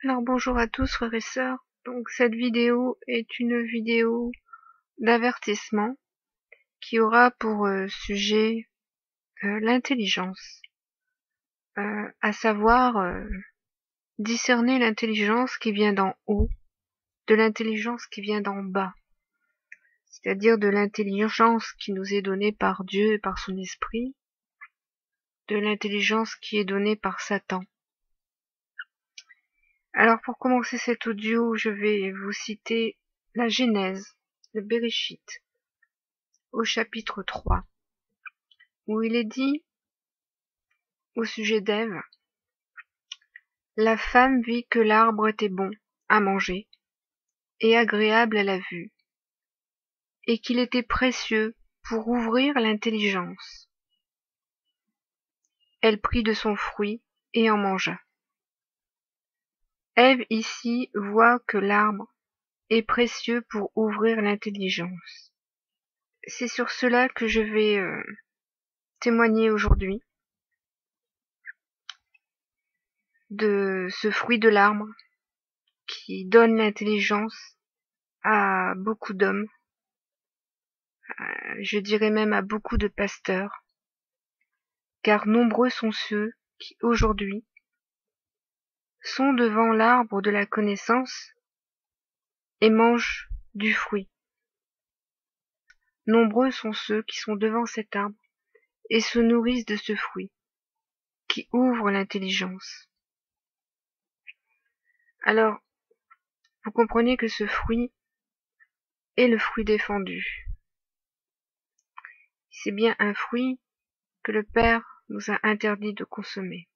Alors bonjour à tous frères et sœurs. Donc cette vidéo est une vidéo d'avertissement qui aura pour sujet l'intelligence, à savoir discerner l'intelligence qui vient d'en haut de l'intelligence qui vient d'en bas, c'est-à-dire de l'intelligence qui nous est donnée par Dieu et par son esprit, de l'intelligence qui est donnée par Satan. Alors pour commencer cet audio, je vais vous citer la Genèse, le Béréchith, au chapitre 3, où il est dit au sujet d'Ève: la femme vit que l'arbre était bon à manger et agréable à la vue, et qu'il était précieux pour ouvrir l'intelligence. Elle prit de son fruit et en mangea. Ève ici voit que l'arbre est précieux pour ouvrir l'intelligence. C'est sur cela que je vais témoigner aujourd'hui, de ce fruit de l'arbre qui donne l'intelligence à beaucoup d'hommes, je dirais même à beaucoup de pasteurs, car nombreux sont ceux qui aujourd'hui sont devant l'arbre de la connaissance et mangent du fruit. Nombreux sont ceux qui sont devant cet arbre et se nourrissent de ce fruit qui ouvre l'intelligence. Alors, vous comprenez que ce fruit est le fruit défendu. C'est bien un fruit que le Père nous a interdit de consommer.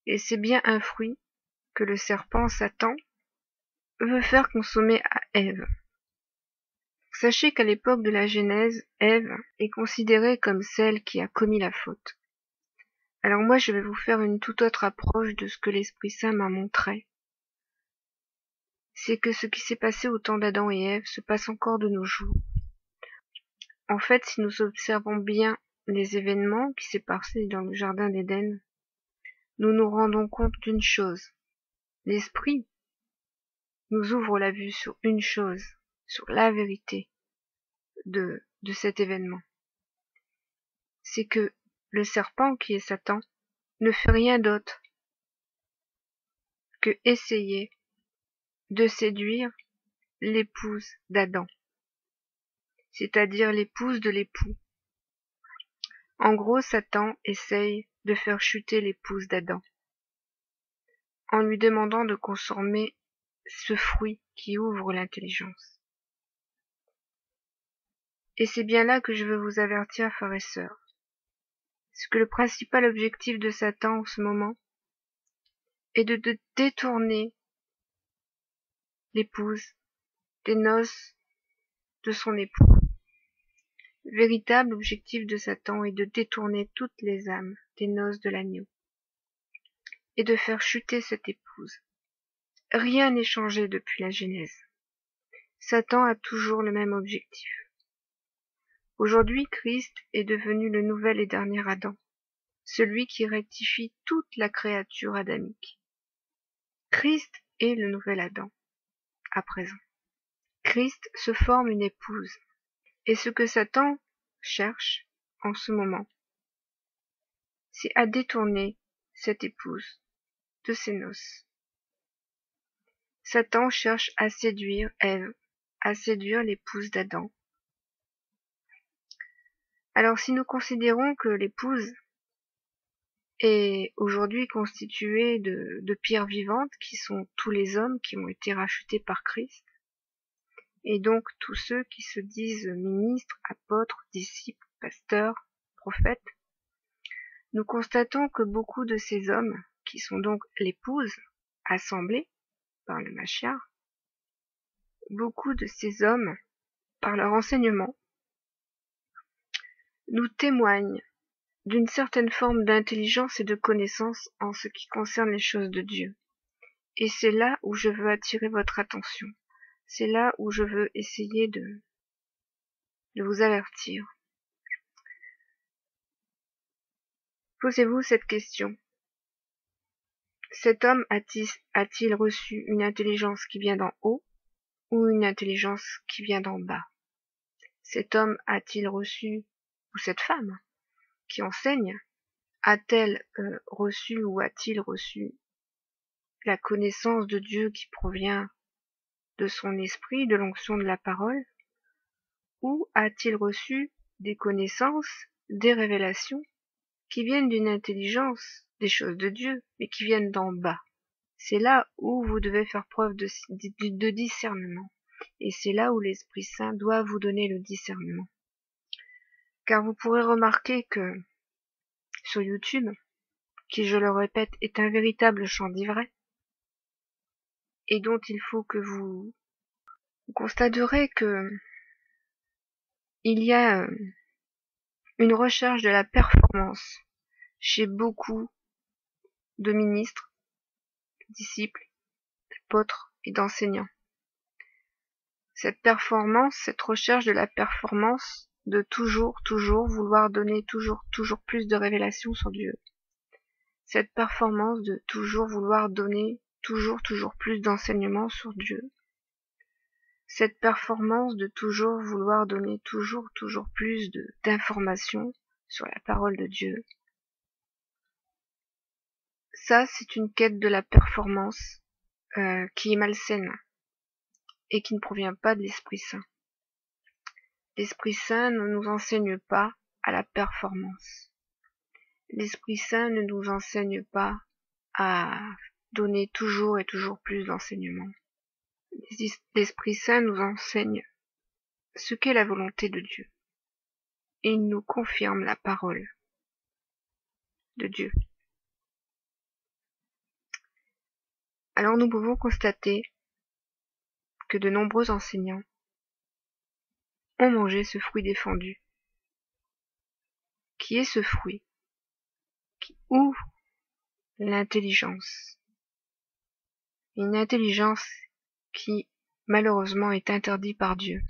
Et c'est bien un fruit que le serpent Satan veut faire consommer à Ève. Sachez qu'à l'époque de la Genèse, Ève est considérée comme celle qui a commis la faute. Alors moi, je vais vous faire une toute autre approche de ce que l'Esprit Saint m'a montré. C'est que ce qui s'est passé au temps d'Adam et Ève se passe encore de nos jours. En fait, si nous observons bien les événements qui s'est passé dans le jardin d'Éden, nous nous rendons compte d'une chose. L'Esprit nous ouvre la vue sur une chose, sur la vérité de cet événement. C'est que le serpent, qui est Satan, ne fait rien d'autre que essayer de séduire l'épouse d'Adam, c'est-à-dire l'épouse de l'époux. En gros, Satan essaye de faire chuter l'épouse d'Adam, en lui demandant de consommer ce fruit qui ouvre l'intelligence. Et c'est bien là que je veux vous avertir, frères et sœurs. C'est que le principal objectif de Satan en ce moment est de détourner l'épouse des noces de son époux. Le véritable objectif de Satan est de détourner toutes les âmes des noces de l'agneau et de faire chuter cette épouse. Rien n'est changé depuis la Genèse. Satan a toujours le même objectif. Aujourd'hui, Christ est devenu le nouvel et dernier Adam, celui qui rectifie toute la créature adamique. Christ est le nouvel Adam, à présent. Christ se forme une épouse, et ce que Satan cherche en ce moment, c'est à détourner cette épouse de ses noces. Satan cherche à séduire Ève, à séduire l'épouse d'Adam. Alors si nous considérons que l'épouse est aujourd'hui constituée de pierres vivantes qui sont tous les hommes qui ont été rachetés par Christ, et donc tous ceux qui se disent ministres, apôtres, disciples, pasteurs, prophètes, nous constatons que beaucoup de ces hommes, qui sont donc l'épouse assemblée par le Mashiach, beaucoup de ces hommes, par leur enseignement, nous témoignent d'une certaine forme d'intelligence et de connaissance en ce qui concerne les choses de Dieu. Et c'est là où je veux attirer votre attention. C'est là où je veux essayer de vous avertir. Posez-vous cette question. Cet homme a-t-il reçu une intelligence qui vient d'en haut ou une intelligence qui vient d'en bas? Cet homme a-t-il reçu, ou cette femme qui enseigne, a-t-elle reçu ou a-t-il reçu la connaissance de Dieu qui provient de son esprit, de l'onction de la parole, ou a-t-il reçu des connaissances, des révélations qui viennent d'une intelligence, des choses de Dieu, mais qui viennent d'en bas? C'est là où vous devez faire preuve de discernement. Et c'est là où l'Esprit Saint doit vous donner le discernement. Car vous pourrez remarquer que sur YouTube, qui, je le répète, est un véritable champ d'ivraie, et dont il faut que vous constaterez que il y a une recherche de la performance chez beaucoup de ministres, de disciples, d'apôtres et d'enseignants. Cette performance, cette recherche de la performance, de toujours vouloir donner toujours plus de révélations sur Dieu. Cette performance de toujours vouloir donner toujours plus d'enseignements sur Dieu. Cette performance de toujours vouloir donner toujours plus d'informations sur la parole de Dieu. Ça, c'est une quête de la performance qui est malsaine et qui ne provient pas de l'Esprit Saint. L'Esprit Saint ne nous enseigne pas à la performance. L'Esprit Saint ne nous enseigne pas à donner toujours plus d'enseignements. L'Esprit Saint nous enseigne ce qu'est la volonté de Dieu. Et il nous confirme la parole de Dieu. Alors nous pouvons constater que de nombreux enseignants ont mangé ce fruit défendu. Qui est ce fruit qui ouvre l'intelligence? Une intelligence qui, malheureusement, est interdite par Dieu.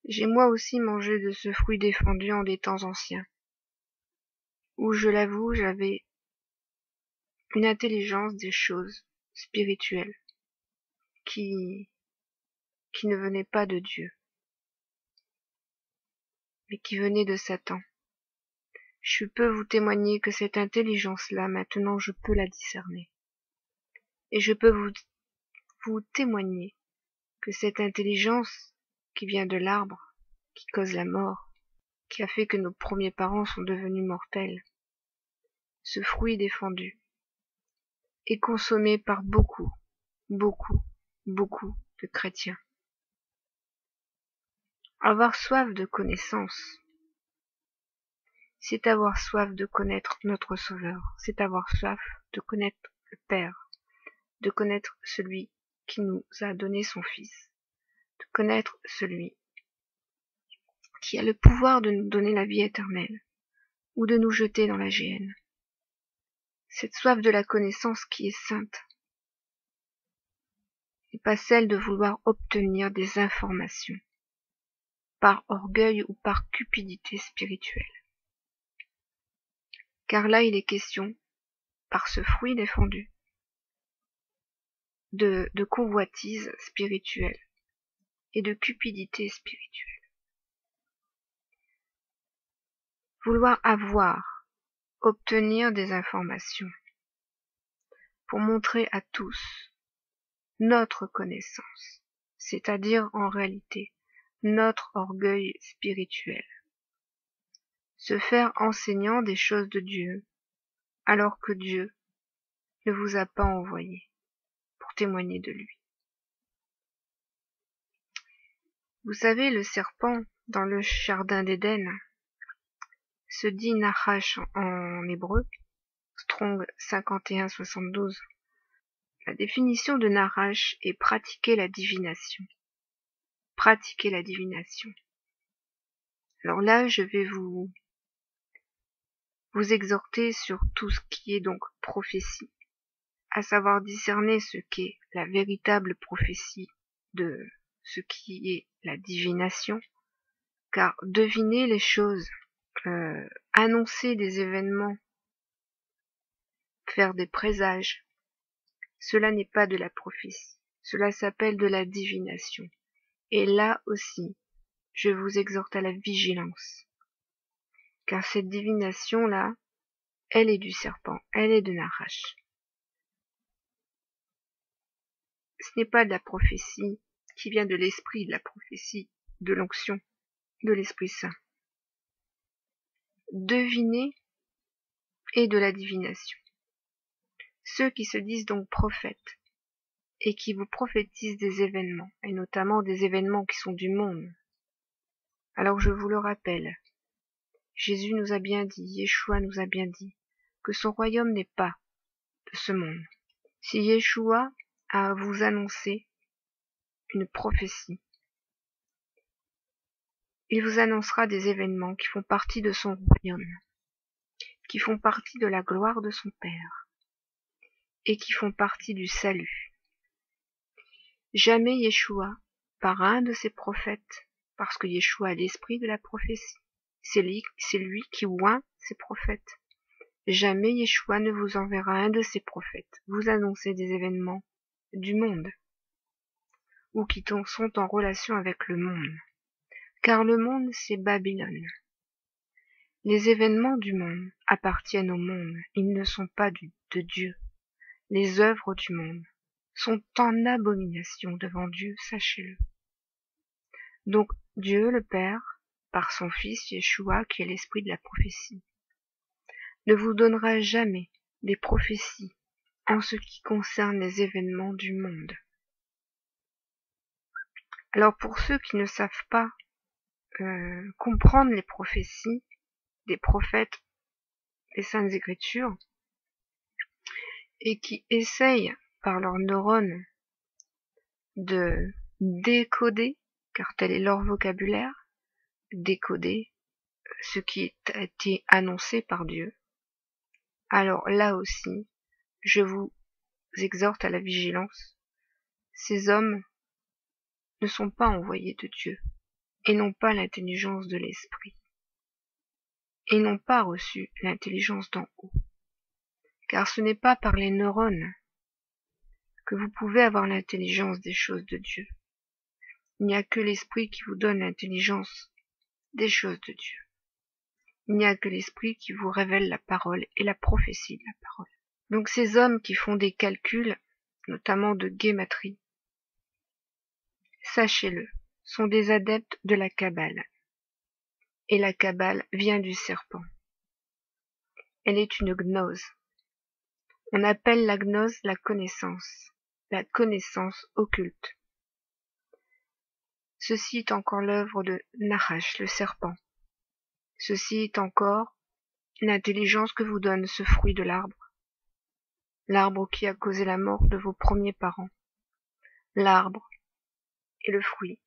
J'ai moi aussi mangé de ce fruit défendu en des temps anciens, où, je l'avoue, j'avais une intelligence des choses spirituelles qui ne venait pas de Dieu, mais qui venait de Satan. Je peux vous témoigner que cette intelligence-là, maintenant, je peux la discerner. Et je peux vous témoigner que cette intelligence qui vient de l'arbre, qui cause la mort, qui a fait que nos premiers parents sont devenus mortels, ce fruit défendu, est consommé par beaucoup de chrétiens. Avoir soif de connaissance, c'est avoir soif de connaître notre Sauveur, c'est avoir soif de connaître le Père, de connaître celui qui nous a donné son Fils, de connaître celui qui a le pouvoir de nous donner la vie éternelle ou de nous jeter dans la géhenne. Cette soif de la connaissance qui est sainte, et pas celle de vouloir obtenir des informations, par orgueil ou par cupidité spirituelle. Car là il est question, par ce fruit défendu, de convoitise spirituelle et de cupidité spirituelle. Vouloir avoir, obtenir des informations, pour montrer à tous notre connaissance, c'est-à-dire en réalité notre orgueil spirituel. Se faire enseignant des choses de Dieu, alors que Dieu ne vous a pas envoyé pour témoigner de lui. Vous savez, le serpent dans le jardin d'Éden se dit Nachash en hébreu, Strong 5172. La définition de Nachash est pratiquer la divination. Pratiquer la divination. Alors là, je vais vous exhorter sur tout ce qui est donc prophétie, à savoir discerner ce qu'est la véritable prophétie de ce qui est la divination, car deviner les choses, annoncer des événements, faire des présages. Cela n'est pas de la prophétie, cela s'appelle de la divination. Et là aussi, je vous exhorte à la vigilance. Car cette divination-là, elle est du serpent, elle est de Nachash. Ce n'est pas de la prophétie qui vient de l'esprit de la prophétie, de l'onction, de l'Esprit Saint. Deviner est de la divination. Ceux qui se disent donc prophètes et qui vous prophétisent des événements, et notamment des événements qui sont du monde. Alors je vous le rappelle, Jésus nous a bien dit, Yeshua nous a bien dit, que son royaume n'est pas de ce monde. Si Yeshua a à vous annoncer une prophétie, il vous annoncera des événements qui font partie de son royaume, qui font partie de la gloire de son Père, et qui font partie du salut. Jamais Yeshua, par un de ses prophètes, parce que Yeshua a l'esprit de la prophétie, c'est lui qui oint ses prophètes. Jamais Yeshua ne vous enverra un de ses prophètes vous annoncer des événements du monde, ou qui sont en relation avec le monde. Car le monde, c'est Babylone. Les événements du monde appartiennent au monde, ils ne sont pas de Dieu. Les œuvres du monde sont en abomination devant Dieu, sachez-le. Donc Dieu le Père, par son Fils Yeshua, qui est l'esprit de la prophétie, ne vous donnera jamais des prophéties en ce qui concerne les événements du monde. Alors pour ceux qui ne savent pas comprendre les prophéties des prophètes des Saintes Écritures et qui essayent par leurs neurones de décoder, car tel est leur vocabulaire, décoder ce qui a été annoncé par Dieu. Alors là aussi, je vous exhorte à la vigilance. Ces hommes ne sont pas envoyés de Dieu et n'ont pas l'intelligence de l'esprit et n'ont pas reçu l'intelligence d'en haut. Car ce n'est pas par les neurones que vous pouvez avoir l'intelligence des choses de Dieu. Il n'y a que l'esprit qui vous donne l'intelligence des choses de Dieu. Il n'y a que l'esprit qui vous révèle la parole et la prophétie de la parole. Donc ces hommes qui font des calculs, notamment de guématrie, sachez-le, sont des adeptes de la Kabbale. Et la Kabbale vient du serpent. Elle est une gnose. On appelle la gnose la connaissance occulte. Ceci est encore l'œuvre de Nachash, le serpent. Ceci est encore l'intelligence que vous donne ce fruit de l'arbre qui a causé la mort de vos premiers parents, l'arbre et le fruit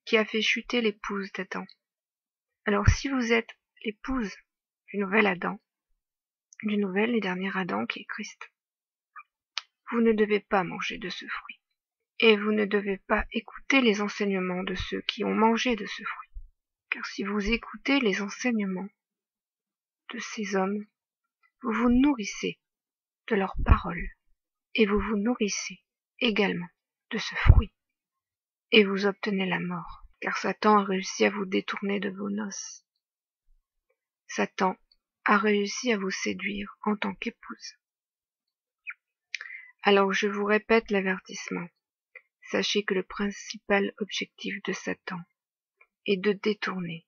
qui a fait chuter l'épouse d'Adam. Alors si vous êtes l'épouse du nouvel Adam, du nouvel et dernier Adam qui est Christ, vous ne devez pas manger de ce fruit. Et vous ne devez pas écouter les enseignements de ceux qui ont mangé de ce fruit. Car si vous écoutez les enseignements de ces hommes, vous vous nourrissez de leurs paroles, et vous vous nourrissez également de ce fruit, et vous obtenez la mort, car Satan a réussi à vous détourner de vos noces. Satan a réussi à vous séduire en tant qu'épouse. Alors je vous répète l'avertissement. Sachez que le principal objectif de Satan est de détourner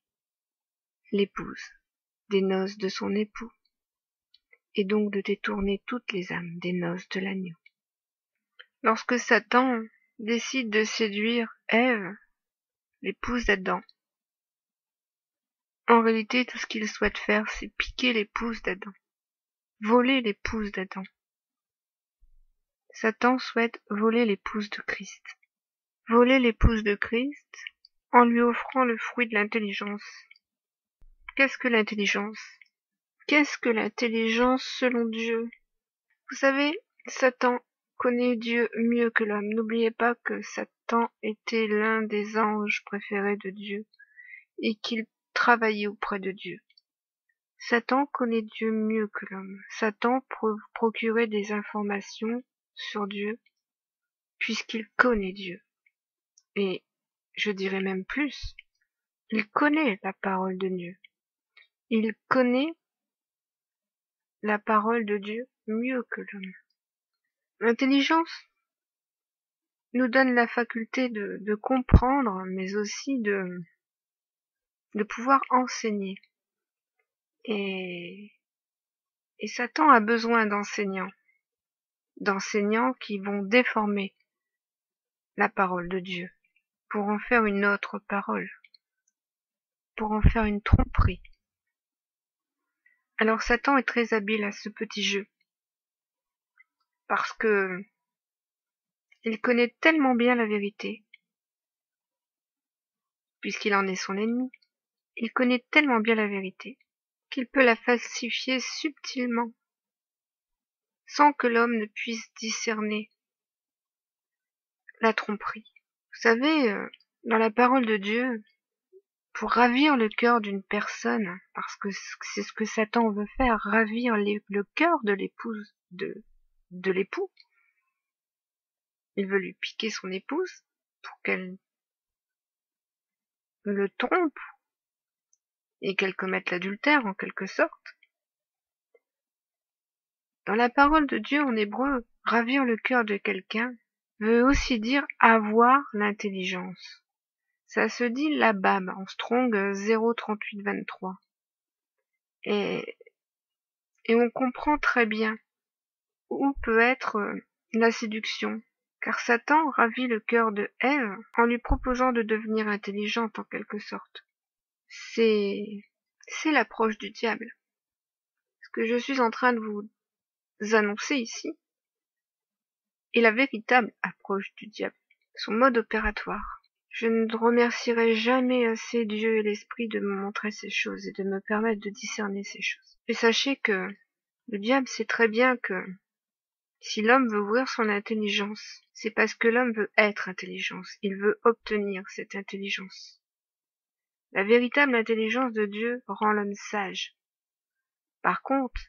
l'épouse des noces de son époux, et donc de détourner toutes les âmes des noces de l'agneau. Lorsque Satan décide de séduire Ève, l'épouse d'Adam, en réalité tout ce qu'il souhaite faire, c'est piquer l'épouse d'Adam, voler l'épouse d'Adam. Satan souhaite voler l'épouse de Christ. Voler l'épouse de Christ en lui offrant le fruit de l'intelligence. Qu'est-ce que l'intelligence? Qu'est-ce que l'intelligence selon Dieu? Vous savez, Satan connaît Dieu mieux que l'homme. N'oubliez pas que Satan était l'un des anges préférés de Dieu et qu'il travaillait auprès de Dieu. Satan connaît Dieu mieux que l'homme. Satan procurait des informations sur Dieu, puisqu'il connaît Dieu. Et je dirais même plus, il connaît la parole de Dieu. Il connaît la parole de Dieu mieux que l'homme. L'intelligence nous donne la faculté de comprendre, mais aussi de pouvoir enseigner. Et Satan a besoin d'enseignants qui vont déformer la parole de Dieu pour en faire une autre parole, pour en faire une tromperie. Alors Satan est très habile à ce petit jeu, parce que il connaît tellement bien la vérité, puisqu'il en est son ennemi. Il connaît tellement bien la vérité qu'il peut la falsifier subtilement, sans que l'homme ne puisse discerner la tromperie. Vous savez, dans la parole de Dieu, pour ravir le cœur d'une personne, parce que c'est ce que Satan veut faire, ravir le cœur de l'épouse de l'époux. Il veut lui piquer son épouse pour qu'elle le trompe et qu'elle commette l'adultère en quelque sorte. Dans la parole de Dieu en hébreu, ravir le cœur de quelqu'un veut aussi dire avoir l'intelligence. Ça se dit labab en Strong 03823. Et on comprend très bien où peut être la séduction, car Satan ravit le cœur de Ève en lui proposant de devenir intelligente en quelque sorte. C'est l'approche du diable. Ce que je suis en train de vous annoncer ici est la véritable approche du diable, son mode opératoire. Je ne remercierai jamais assez Dieu et l'Esprit de me montrer ces choses et de me permettre de discerner ces choses. Et sachez que le diable sait très bien que si l'homme veut ouvrir son intelligence, c'est parce que l'homme veut être intelligence, il veut obtenir cette intelligence. La véritable intelligence de Dieu rend l'homme sage. Par contre,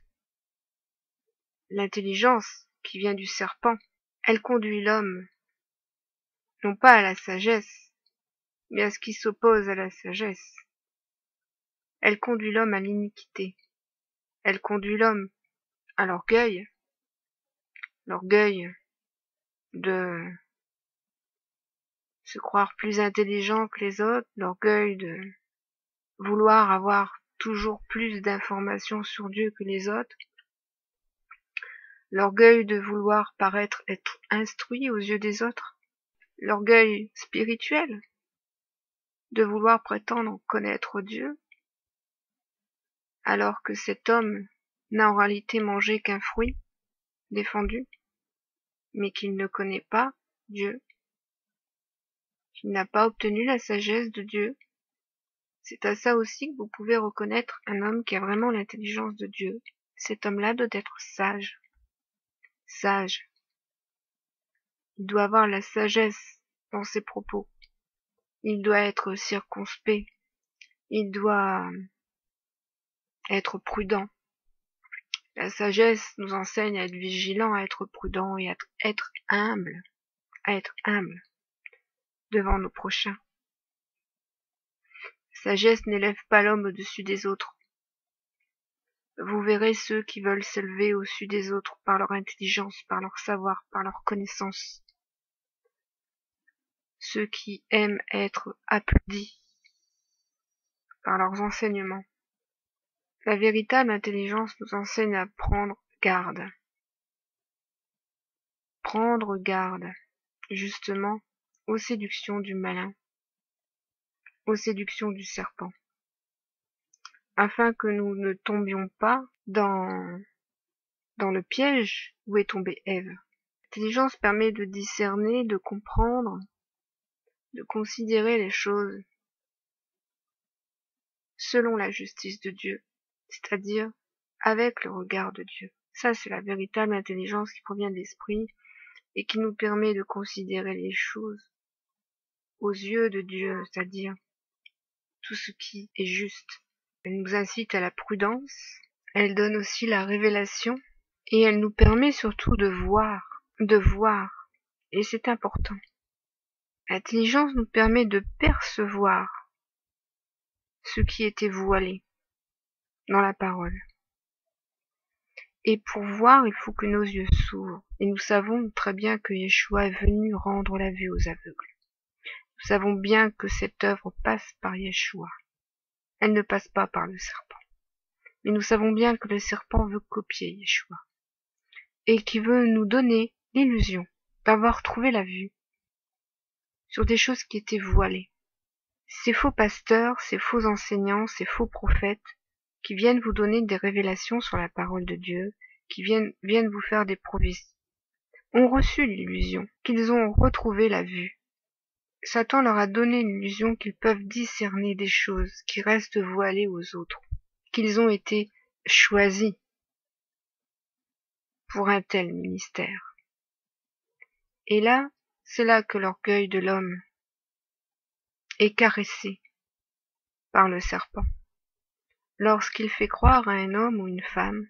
l'intelligence qui vient du serpent, elle conduit l'homme non pas à la sagesse, mais à ce qui s'oppose à la sagesse. Elle conduit l'homme à l'iniquité. Elle conduit l'homme à l'orgueil de se croire plus intelligent que les autres, l'orgueil de vouloir avoir toujours plus d'informations sur Dieu que les autres, l'orgueil de vouloir paraître être instruit aux yeux des autres, l'orgueil spirituel de vouloir prétendre connaître Dieu, alors que cet homme n'a en réalité mangé qu'un fruit défendu, mais qu'il ne connaît pas Dieu, qu'il n'a pas obtenu la sagesse de Dieu. C'est à ça aussi que vous pouvez reconnaître un homme qui a vraiment l'intelligence de Dieu. Cet homme-là doit être sage. Sage. Il doit avoir la sagesse dans ses propos. Il doit être circonspect. Il doit être prudent. La sagesse nous enseigne à être vigilant, à être prudent et à être humble. À être humble devant nos prochains. La sagesse n'élève pas l'homme au-dessus des autres. Vous verrez ceux qui veulent s'élever au-dessus des autres par leur intelligence, par leur savoir, par leur connaissance. Ceux qui aiment être applaudis par leurs enseignements. La véritable intelligence nous enseigne à prendre garde. Prendre garde, justement, aux séductions du malin, aux séductions du serpent, afin que nous ne tombions pas dans le piège où est tombée Ève. L'intelligence permet de discerner, de comprendre, de considérer les choses selon la justice de Dieu, c'est-à-dire avec le regard de Dieu. Ça, c'est la véritable intelligence qui provient de l'esprit et qui nous permet de considérer les choses aux yeux de Dieu, c'est-à-dire tout ce qui est juste. Elle nous incite à la prudence, elle donne aussi la révélation, et elle nous permet surtout de voir, et c'est important. L'intelligence nous permet de percevoir ce qui était voilé dans la parole. Et pour voir, il faut que nos yeux s'ouvrent. Et nous savons très bien que Yeshua est venu rendre la vue aux aveugles. Nous savons bien que cette œuvre passe par Yeshua. Elle ne passe pas par le serpent. Mais nous savons bien que le serpent veut copier Yeshua. Et qui veut nous donner l'illusion d'avoir trouvé la vue sur des choses qui étaient voilées. Ces faux pasteurs, ces faux enseignants, ces faux prophètes qui viennent vous donner des révélations sur la parole de Dieu, qui viennent vous faire des provisions, ont reçu l'illusion qu'ils ont retrouvé la vue. Satan leur a donné l'illusion qu'ils peuvent discerner des choses qui restent voilées aux autres, qu'ils ont été choisis pour un tel ministère. Et là, c'est là que l'orgueil de l'homme est caressé par le serpent, lorsqu'il fait croire à un homme ou une femme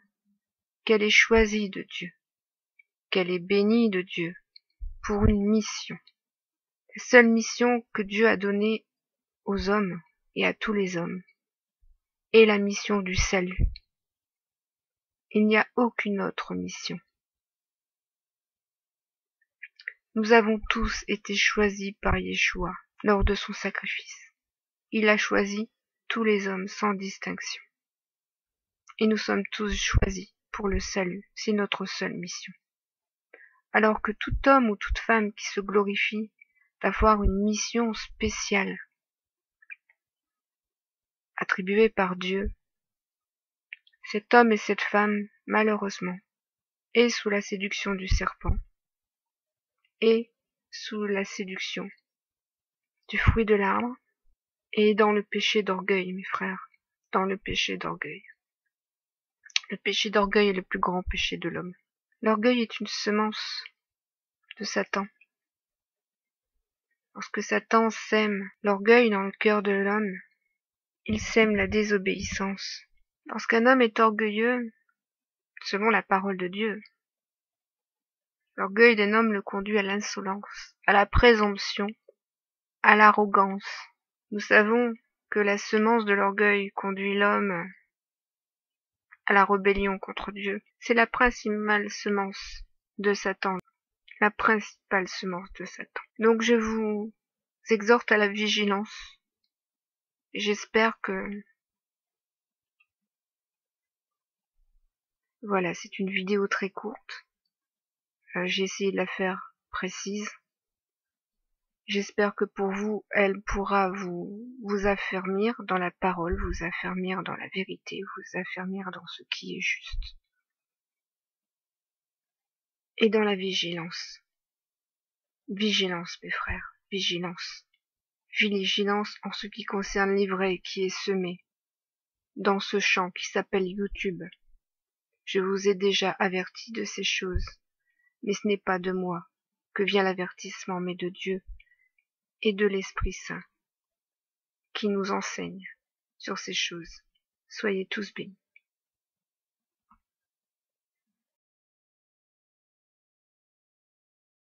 qu'elle est choisie de Dieu, qu'elle est bénie de Dieu pour une mission, la seule mission que Dieu a donnée aux hommes et à tous les hommes, est la mission du salut. Il n'y a aucune autre mission. Nous avons tous été choisis par Yeshua lors de son sacrifice. Il a choisi tous les hommes sans distinction. Et nous sommes tous choisis pour le salut, c'est notre seule mission. Alors que tout homme ou toute femme qui se glorifie d'avoir une mission spéciale attribuée par Dieu, cet homme et cette femme, malheureusement, est sous la séduction du serpent et sous la séduction du fruit de l'arbre et dans le péché d'orgueil, mes frères, dans le péché d'orgueil. Le péché d'orgueil est le plus grand péché de l'homme. L'orgueil est une semence de Satan. Lorsque Satan sème l'orgueil dans le cœur de l'homme, il sème la désobéissance. Lorsqu'un homme est orgueilleux, selon la parole de Dieu, l'orgueil d'un homme le conduit à l'insolence, à la présomption, à l'arrogance. Nous savons que la semence de l'orgueil conduit l'homme à la rébellion contre Dieu. C'est la principale semence de Satan. La principale semence de Satan. Donc je vous exhorte à la vigilance. J'espère que... Voilà, c'est une vidéo très courte. J'ai essayé de la faire précise. J'espère que pour vous, elle pourra vous affermir dans la parole, vous affermir dans la vérité, vous affermir dans ce qui est juste. Et dans la vigilance. Vigilance, mes frères, vigilance. Vigilance en ce qui concerne l'ivraie qui est semé dans ce champ qui s'appelle YouTube. Je vous ai déjà averti de ces choses, mais ce n'est pas de moi que vient l'avertissement, mais de Dieu et de l'Esprit Saint qui nous enseigne sur ces choses. Soyez tous bénis.